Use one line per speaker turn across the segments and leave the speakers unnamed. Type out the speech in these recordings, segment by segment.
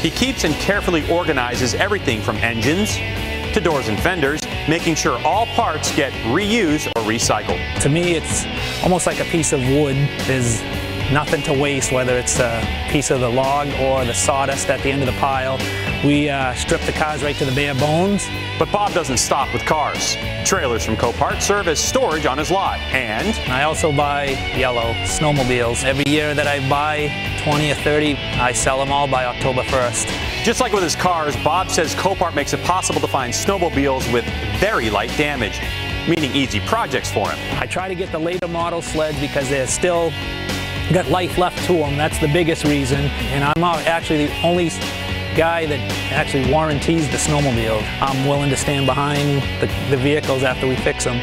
He keeps and carefully organizes everything from engines to doors and fenders, making sure all parts get reused or recycled.
To me, it's almost like a piece of wood. There's nothing to waste, whether it's a piece of the log or the sawdust at the end of the pile. We strip the cars right to the bare bones.
But Bob doesn't stop with cars. Trailers from Copart serve as storage on his lot, and
I also buy yellow snowmobiles. Every year that I buy 20 or 30, I sell them all by October 1st.
Just like with his cars, Bob says Copart makes it possible to find snowmobiles with very light damage, meaning easy projects for him.
I try to get the later model sleds because they're still got life left to them. That's the biggest reason. And I'm actually the only guy that actually warranties the snowmobile. I'm willing to stand behind the vehicles after we fix them.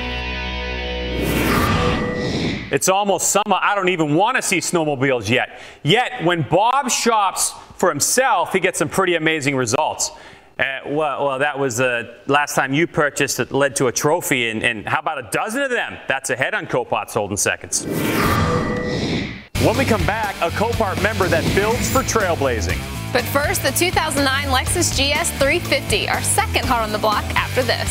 It's almost summer. I don't even want to see snowmobiles yet. Yet, when Bob shops for himself, he gets some pretty amazing results. Well, that was the last time you purchased that led to a trophy, and how about a dozen of them? That's ahead on Copart's Holding Seconds. When we come back, a Copart member that builds for trailblazing.
But first, the 2009 Lexus GS 350, our second hot on the block after this.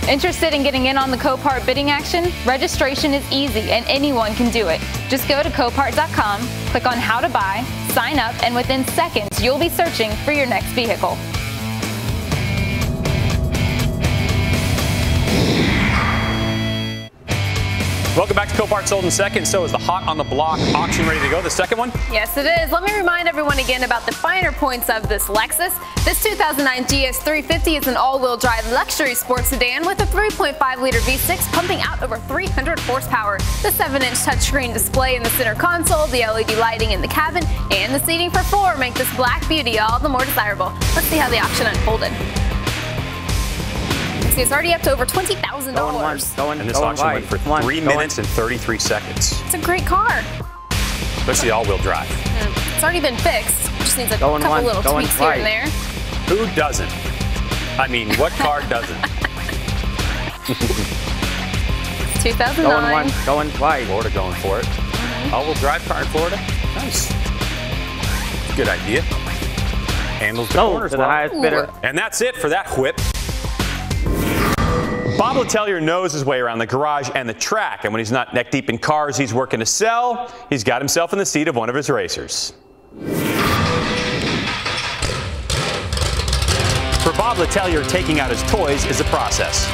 Interested in getting in on the Copart bidding action? Registration is easy and anyone can do it. Just go to Copart.com, click on How to Buy, sign up, and within seconds you'll be searching for your next vehicle.
Welcome back to Copart's Holding Seconds. So is the Hot on the Block auction ready to go? The second one?
Yes, it is. Let me remind everyone again about the finer points of this Lexus. This 2009 GS 350 is an all-wheel drive luxury sports sedan with a 3.5-liter V6 pumping out over 300 horsepower. The 7-inch touchscreen display in the center console, the LED lighting in the cabin, and the seating for 4 make this black beauty all the more desirable. Let's see how the auction unfolded. It's already up to over $20,000.
And this auction went for 3 minutes and 33 seconds.
It's a great car.
Especially all-wheel drive.
It's already been fixed. Just needs a couple little tweaks here and there.
Who doesn't? I mean, what car doesn't?
2009.
Going twice.
Florida going for it. All-wheel drive car in Florida? Nice. Good idea. Handles the corners
to the highest bidder.
And that's it for that whip. Bob Letelier knows his way around the garage and the track, and when he's not neck deep in cars he's working to sell, he's got himself in the seat of one of his racers. For Bob Letelier, taking out his toys is a process.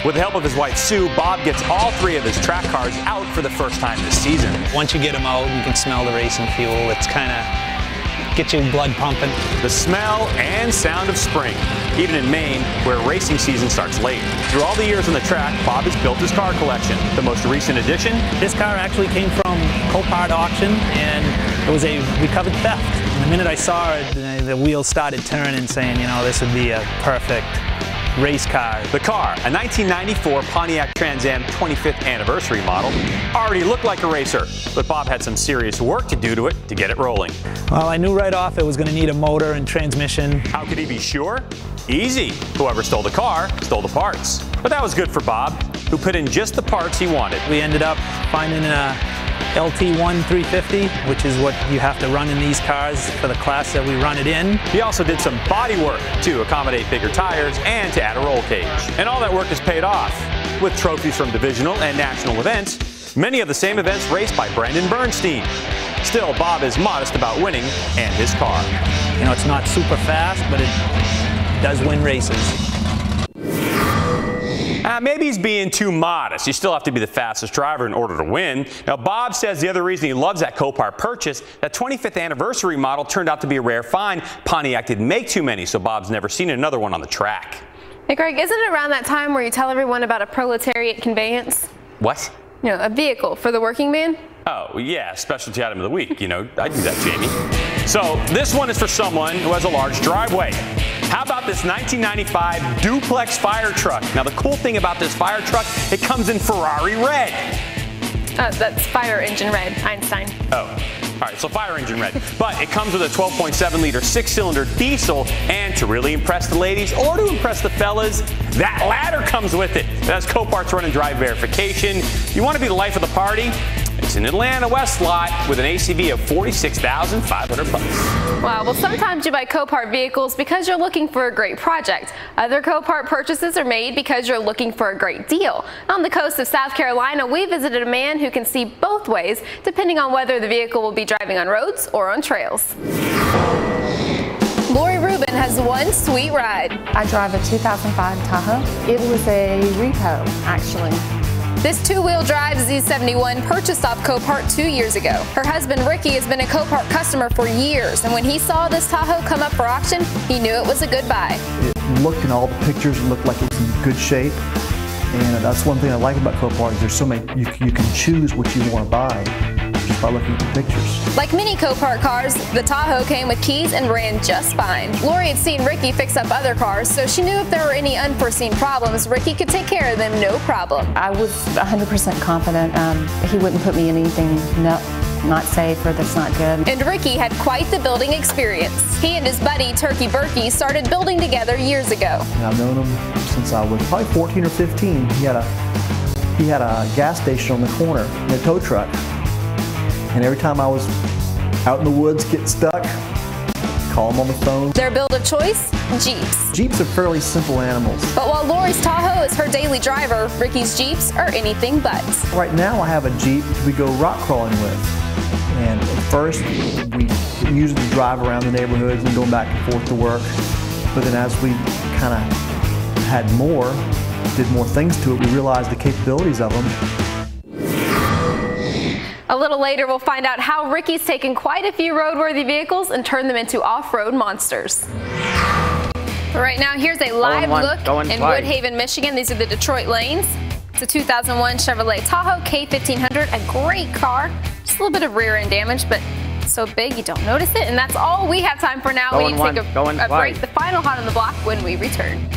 With the help of his wife Sue, Bob gets all 3 of his track cars out for the first time this season.
Once you get them out, you can smell the racing fuel. It's kind of get your blood pumping.
The smell and sound of spring, even in Maine, where racing season starts late. Through all the years on the track, Bob has built his car collection. The most recent addition?
This car actually came from Copart auction, and it was a recovered theft. And the minute I saw it, the wheels started turning, saying, you know, this would be a perfect race car.
The car, a 1994 Pontiac Trans-Am 25th anniversary model, already looked like a racer, but Bob had some serious work to do to it to get it rolling.
Well, I knew right off it was going to need a motor and transmission.
How could he be sure? Easy. Whoever stole the car stole the parts. But that was good for Bob, who put in just the parts he wanted.
We ended up finding a LT1 350, which is what you have to run in these cars for the class that we run it in.
He also did some body work to accommodate bigger tires and to add a roll cage. And all that work is paid off with trophies from divisional and national events, many of the same events raced by Brandon Bernstein. Still, Bob is modest about winning and his car.
You know, it's not super fast, but it does win races.
Maybe he's being too modest. You still have to be the fastest driver in order to win. Now, Bob says the other reason he loves that Copart purchase, that 25th anniversary model turned out to be a rare find. Pontiac didn't make too many, so Bob's never seen another one on the track.
Hey, Greg, isn't it around that time where you tell everyone about a proletariat conveyance?
What?
You know, a vehicle for the working man?
Oh, yeah, specialty item of the week. You know, I do that, Jamie. So this one is for someone who has a large driveway. How about this 1995 duplex fire truck? Now, the cool thing about this fire truck, it comes in Ferrari red.
That's fire engine red, Einstein.
Oh, all right, so fire engine red. But it comes with a 12.7-liter 6-cylinder diesel, and to really impress the ladies or to impress the fellas, that ladder comes with it. That's Copart's run and drive verification. You want to be the life of the party? It's in Atlanta West lot with an ACV of $46,500.
Wow, well, sometimes you buy Copart vehicles because you're looking for a great project. Other Copart purchases are made because you're looking for a great deal. On the coast of South Carolina, we visited a man who can see both ways, depending on whether the vehicle will be driving on roads or on trails. Lori Rubin has one sweet ride.
I drive a 2005 Tahoe. It was a repo, actually.
This two-wheel drive Z71 purchased off Copart 2 years ago. Her husband Ricky has been a Copart customer for years, and when he saw this Tahoe come up for auction, he knew it was a good buy.
It looked in all the pictures, it looked like it was in good shape. And that's one thing I like about Copart is there's so many, you can choose what you want to buy just by looking at the pictures.
Like many Copart cars, the Tahoe came with keys and ran just fine. Lori had seen Ricky fix up other cars, so she knew if there were any unforeseen problems, Ricky could take care of them no problem.
I was 100% confident he wouldn't put me in anything not safe or that's not good.
And Ricky had quite the building experience. He and his buddy Turkey Berkey started building together years ago.
And I've known him since I was probably 14 or 15. He had a gas station on the corner in a tow truck. And every time I was out in the woods getting stuck, call him on the phone.
Their build of choice? Jeeps.
Jeeps are fairly simple animals.
But while Lori's Tahoe is her daily driver, Ricky's Jeeps are anything but.
Right now I have a Jeep we go rock crawling with. And at first we usually drive around the neighborhoods and going back and forth to work. But then as we kind of had more, did more things to it, we realized the capabilities of them.
A little later, we'll find out how Ricky's taken quite a few roadworthy vehicles and turned them into off-road monsters. Right now, here's a live look in Woodhaven, Michigan. These are the Detroit lanes. It's a 2001 Chevrolet Tahoe K1500, a great car. Just a little bit of rear end damage, but so big you don't notice it. And that's all we have time for now. We need to take a break. The final hot on the block when we return.